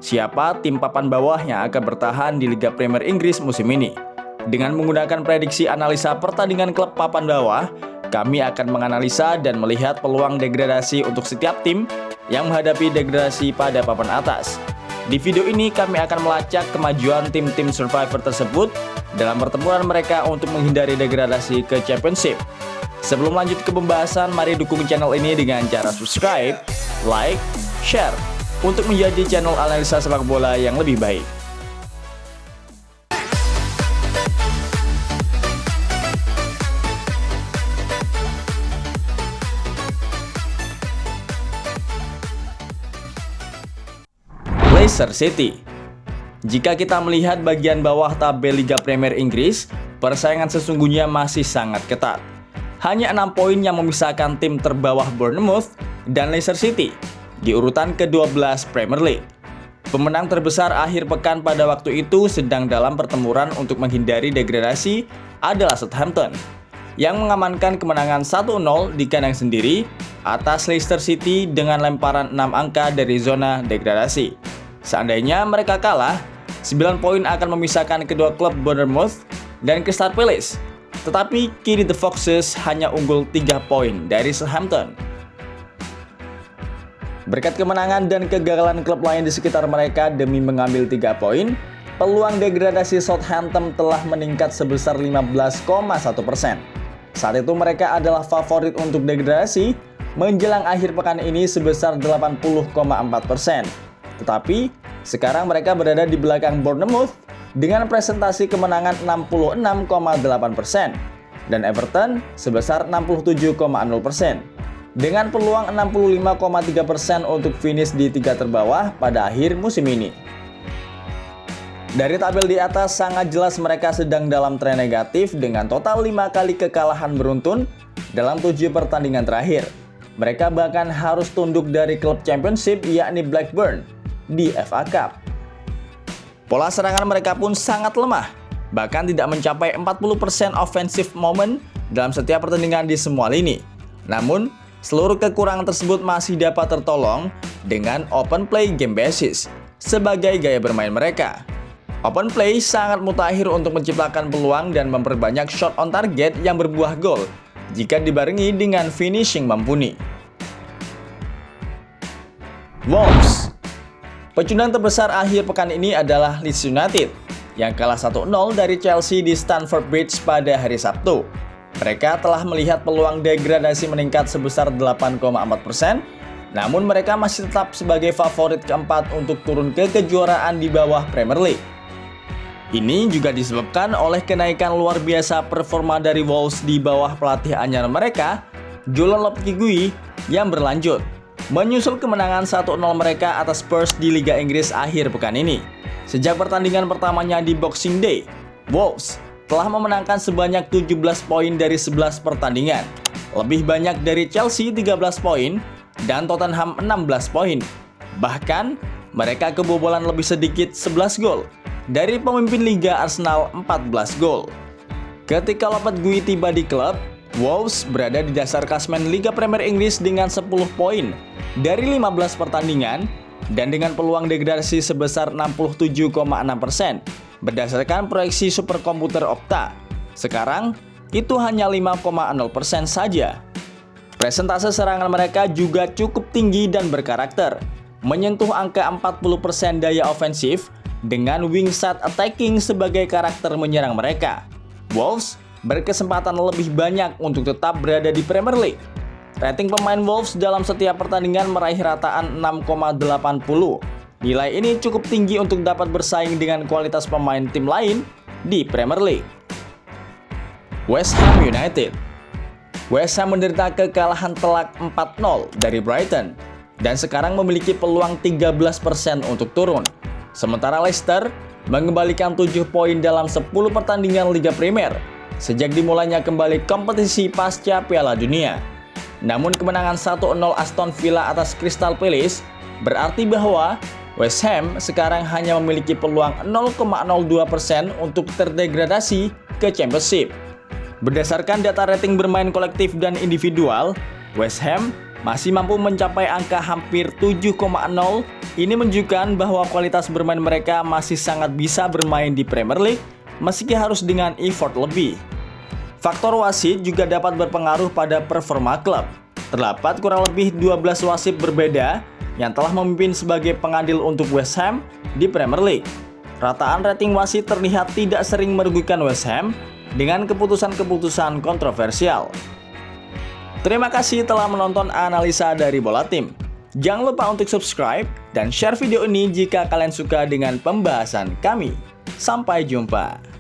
siapa tim papan bawah yang akan bertahan di Liga Premier Inggris musim ini. Dengan menggunakan prediksi analisa pertandingan klub papan bawah, kami akan menganalisa dan melihat peluang degradasi untuk setiap tim yang menghadapi degradasi pada papan atas. Di video ini kami akan melacak kemajuan tim-tim Survivor tersebut dalam pertempuran mereka untuk menghindari degradasi ke Championship. Sebelum lanjut ke pembahasan, mari dukung channel ini dengan cara subscribe, like, share, untuk menjadi channel analisa sepak bola yang lebih baik. Leicester City. Jika kita melihat bagian bawah tabel Liga Premier Inggris, persaingan sesungguhnya masih sangat ketat. Hanya 6 poin yang memisahkan tim terbawah Bournemouth dan Leicester City di urutan ke-12 Premier League. Pemenang terbesar akhir pekan pada waktu itu sedang dalam pertempuran untuk menghindari degradasi adalah Southampton, yang mengamankan kemenangan 1-0 di kandang sendiri atas Leicester City dengan lemparan 6 angka dari zona degradasi. Seandainya mereka kalah, 9 poin akan memisahkan kedua klub Bournemouth dan Crystal Palace. Tetapi kini The Foxes hanya unggul 3 poin dari Southampton. Berkat kemenangan dan kegagalan klub lain di sekitar mereka demi mengambil 3 poin, peluang degradasi Southampton telah meningkat sebesar 15,1%. Saat itu mereka adalah favorit untuk degradasi menjelang akhir pekan ini sebesar 80,4%. Tetapi, sekarang mereka berada di belakang Bournemouth dengan presentasi kemenangan 66,8% dan Everton sebesar 67,0% dengan peluang 65,3% untuk finish di 3 terbawah pada akhir musim ini. Dari tabel di atas sangat jelas mereka sedang dalam tren negatif dengan total 5 kali kekalahan beruntun dalam 7 pertandingan terakhir. Mereka bahkan harus tunduk dari klub Championship yakni Blackburn di FA Cup. Pola serangan mereka pun sangat lemah, bahkan tidak mencapai 40% offensive moment dalam setiap pertandingan di semua lini. Namun, seluruh kekurangan tersebut masih dapat tertolong dengan open play game basis sebagai gaya bermain mereka. Open play sangat mutakhir untuk menciptakan peluang dan memperbanyak shot on target yang berbuah gol jika dibarengi dengan finishing mumpuni. Wolves. Pecundang terbesar akhir pekan ini adalah Leeds United yang kalah 1-0 dari Chelsea di Stamford Bridge pada hari Sabtu. Mereka telah melihat peluang degradasi meningkat sebesar 8,4%, namun mereka masih tetap sebagai favorit keempat untuk turun ke kejuaraan di bawah Premier League. Ini juga disebabkan oleh kenaikan luar biasa performa dari Wolves di bawah pelatih anyar mereka, Julen Lopetegui, yang berlanjut menyusul kemenangan 1-0 mereka atas Spurs di Liga Inggris akhir pekan ini. Sejak pertandingan pertamanya di Boxing Day, Wolves telah memenangkan sebanyak 17 poin dari 11 pertandingan, lebih banyak dari Chelsea 13 poin dan Tottenham 16 poin. Bahkan, mereka kebobolan lebih sedikit 11 gol dari pemimpin Liga Arsenal 14 gol. Ketika Lopetegui tiba di klub, Wolves berada di dasar klasemen Liga Premier Inggris dengan 10 poin dari 15 pertandingan dan dengan peluang degradasi sebesar 67,6% berdasarkan proyeksi superkomputer Opta. Sekarang, itu hanya 5,0% saja. Presentase serangan mereka juga cukup tinggi dan berkarakter, menyentuh angka 40% daya ofensif dengan wingset attacking sebagai karakter menyerang mereka. Wolves berkesempatan lebih banyak untuk tetap berada di Premier League. Rating pemain Wolves dalam setiap pertandingan meraih rataan 6,80. Nilai ini cukup tinggi untuk dapat bersaing dengan kualitas pemain tim lain di Premier League. West Ham United. West Ham menderita kekalahan telak 4-0 dari Brighton dan sekarang memiliki peluang 13% untuk turun. Sementara Leicester mengembalikan 7 poin dalam 10 pertandingan Liga Premier sejak dimulainya kembali kompetisi pasca Piala Dunia. Namun kemenangan 1-0 Aston Villa atas Crystal Palace berarti bahwa West Ham sekarang hanya memiliki peluang 0,02% untuk terdegradasi ke Championship. Berdasarkan data rating bermain kolektif dan individual, West Ham masih mampu mencapai angka hampir 7,0. Ini menunjukkan bahwa kualitas bermain mereka masih sangat bisa bermain di Premier League meski harus dengan effort lebih. Faktor wasit juga dapat berpengaruh pada performa klub. Terdapat kurang lebih 12 wasit berbeda yang telah memimpin sebagai pengadil untuk West Ham di Premier League. Rataan rating wasit terlihat tidak sering merugikan West Ham dengan keputusan-keputusan kontroversial. Terima kasih telah menonton analisa dari Bola Tim. Jangan lupa untuk subscribe dan share video ini jika kalian suka dengan pembahasan kami. Sampai jumpa.